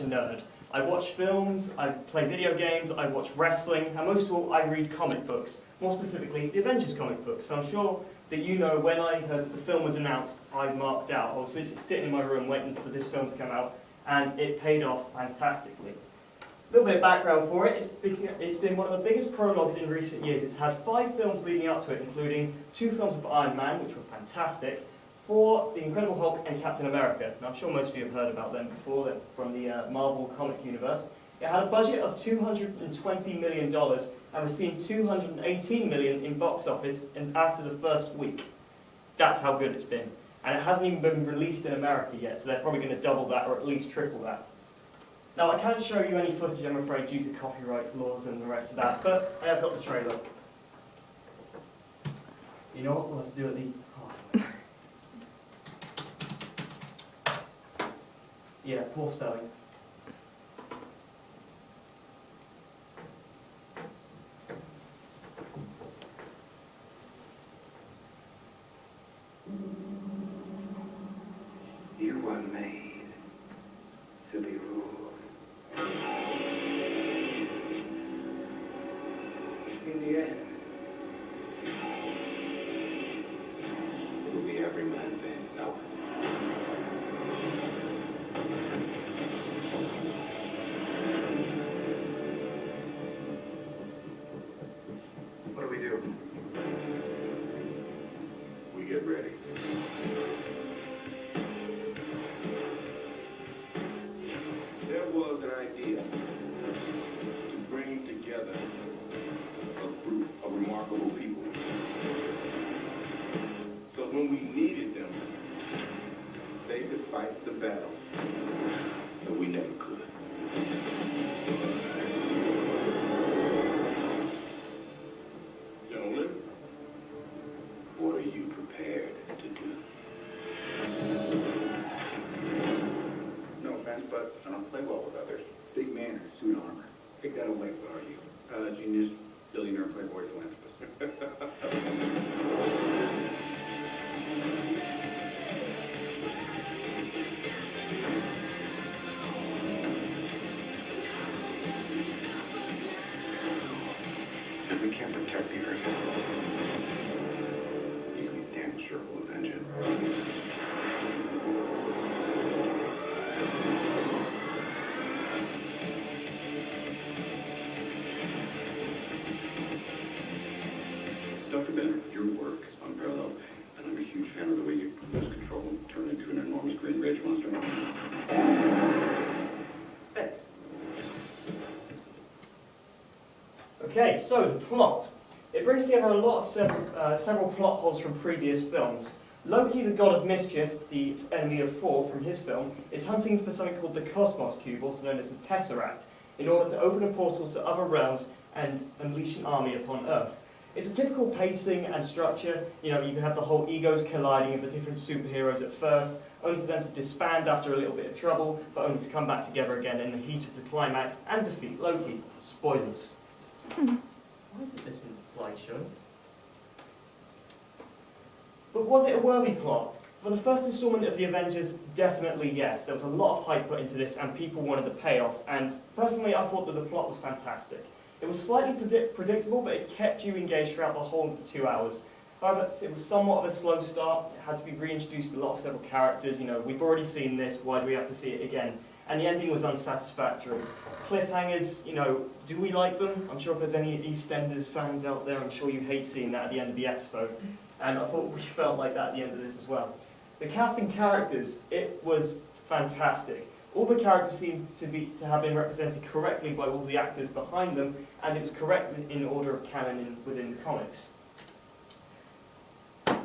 a nerd. I watch films, I play video games, I watch wrestling, and most of all, I read comic books. More specifically, the Avengers comic books. So I'm sure that you know when I heard the film was announced, I marked out. I was sitting in my room waiting for this film to come out, and it paid off fantastically. A little bit of background for it. It's been one of the biggest prologues in recent years. It's had 5 films leading up to it, including 2 films of Iron Man, which were fantastic, 4, The Incredible Hulk and Captain America. Now, I'm sure most of you have heard about them before. They're from the Marvel comic universe. It had a budget of $220 million and was seen $218 million in box office after the first week. That's how good it's been. And it hasn't even been released in America yet, so they're probably going to double that or at least triple that. Now, I can't show you any footage, I'm afraid, due to copyright laws and the rest of that, but I have got the trailer. You know what? We'll have to do it the hard way. Yeah, poor spelling. You were made to be ruled. In the end, it will be every man for himself. What do we do? We get ready. There was an idea to bring together a group of remarkable people. So when we needed them, they could fight the battles that we never could. Gentlemen, what are you prepared to do? No offense, but I don't play well with others. Big man in suit armor. Take that away. What are you? Genius, billionaire, playboy, philanthropist. If we can't protect the Earth, you can be damn sure we'll avenge it. Dr. Bennett, your work is unparalleled, and I'm a huge fan of the way you lose control and turn into an enormous green rage monster. Okay, so the plot. It brings together a lot of several plot holes from previous films. Loki, the god of mischief, the enemy of Thor from his film, is hunting for something called the Cosmos Cube, also known as the Tesseract, in order to open a portal to other realms and unleash an army upon Earth. It's a typical pacing and structure. You know, you have the whole egos colliding of the different superheroes at first, only for them to disband after a little bit of trouble, but only to come back together again in the heat of the climax and defeat Loki. Spoilers. Why isn't this in the slideshow? But was it a worthy plot? For the first installment of the Avengers, definitely yes. There was a lot of hype put into this and people wanted the payoff, and personally I thought that the plot was fantastic. It was slightly predictable, but it kept you engaged throughout the whole 2 hours. However, it was somewhat of a slow start. It had to be reintroduced a lot of several characters. You know, we've already seen this, why do we have to see it again? And the ending was unsatisfactory. Cliffhangers, you know, do we like them? I'm sure if there's any EastEnders fans out there, I'm sure you hate seeing that at the end of the episode. And I thought we felt like that at the end of this as well. The casting characters, it was fantastic. All the characters seemed to have been represented correctly by all the actors behind them, and it was correct in order of canon within the comics.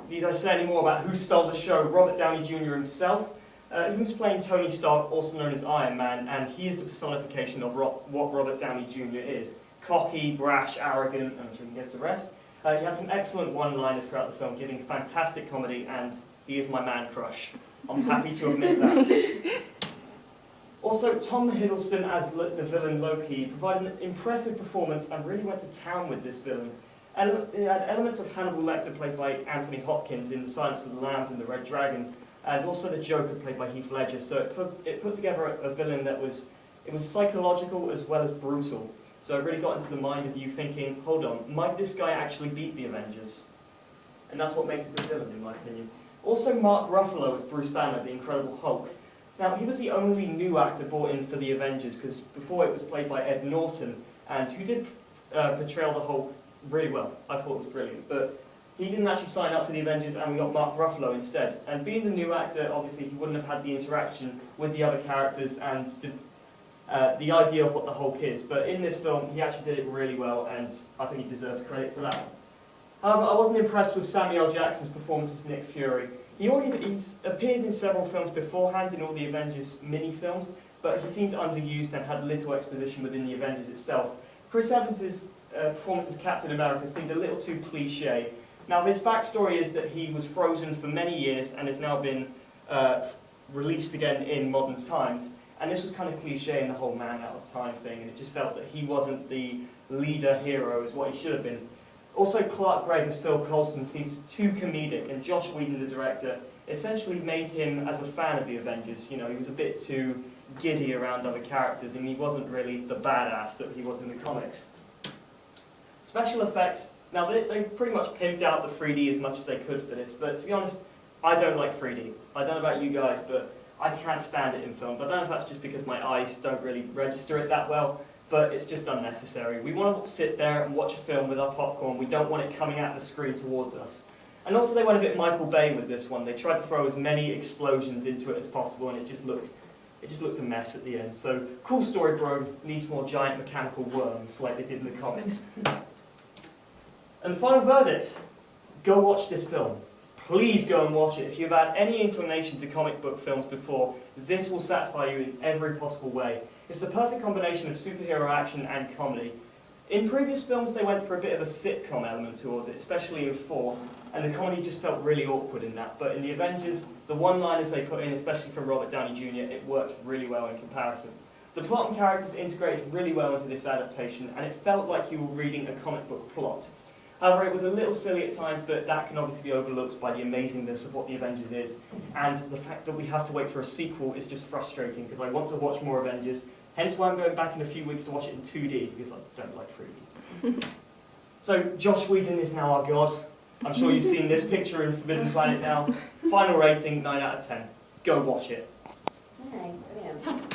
Need I say any more about who stole the show? Robert Downey Jr. himself. He was playing Tony Stark, also known as Iron Man, and he is the personification of what Robert Downey Jr. is. Cocky, brash, arrogant, and I'm sure you can guess the rest. He had some excellent one-liners throughout the film, giving fantastic comedy, and he is my man crush. I'm happy to admit that. Also, Tom Hiddleston as the villain Loki provided an impressive performance and really went to town with this villain. It had elements of Hannibal Lecter played by Anthony Hopkins in The Silence of the Lambs and The Red Dragon, and also the Joker played by Heath Ledger. So it put together a villain that was It was psychological as well as brutal. So it really got into the mind of you thinking, hold on, might this guy actually beat the Avengers? And that's what makes a good villain, in my opinion. Also, Mark Ruffalo as Bruce Banner, the Incredible Hulk. Now, he was the only new actor brought in for the Avengers, because before it was played by Ed Norton, and who did portray the Hulk really well. I thought it was brilliant. But he didn't actually sign up for the Avengers, and we got Mark Ruffalo instead. And being the new actor, obviously, he wouldn't have had the interaction with the other characters and the idea of what the Hulk is. But in this film, he actually did it really well, and I think he deserves credit for that. However, I wasn't impressed with Samuel L. Jackson's performance as Nick Fury. He's appeared in several films beforehand in all the Avengers mini-films, but he seemed underused and had little exposition within the Avengers itself. Chris Evans' performance as Captain America seemed a little too cliche. Now, his backstory is that he was frozen for many years and has now been released again in modern times. And this was kind of cliche in the whole man out of time thing, and it just felt that he wasn't the leader hero as what he should have been. Also, Clark Gregg as Phil Coulson seems too comedic, and Josh Whedon, the director, essentially made him as a fan of the Avengers. You know, he was a bit too giddy around other characters, and he wasn't really the badass that he was in the comics. Special effects, now they pretty much pimped out the 3D as much as they could for this, but to be honest, I don't like 3D. I don't know about you guys, but I can't stand it in films. I don't know if that's just because my eyes don't really register it that well, but it's just unnecessary. We want to sit there and watch a film with our popcorn. We don't want it coming out the screen towards us. And also they went a bit Michael Bay with this one. They tried to throw as many explosions into it as possible, and it just looked a mess at the end. So, cool story, bro. Needs more giant mechanical worms like they did in the comics. And the final verdict, go watch this film. Please go and watch it. If you've had any inclination to comic book films before, this will satisfy you in every possible way. It's the perfect combination of superhero action and comedy. In previous films, they went for a bit of a sitcom element towards it, especially in 4, and the comedy just felt really awkward in that. But in the Avengers, the one-liners they put in, especially from Robert Downey Jr., it worked really well in comparison. The plot and characters integrated really well into this adaptation, and it felt like you were reading a comic book plot. However, it was a little silly at times, but that can obviously be overlooked by the amazingness of what the Avengers is. And the fact that we have to wait for a sequel is just frustrating, because I want to watch more Avengers. Hence why I'm going back in a few weeks to watch it in 2D, because I don't like 3D. So, Josh Whedon is now our god. I'm sure you've seen this picture in Forbidden Planet now. Final rating, 9 out of 10. Go watch it. Okay, brilliant.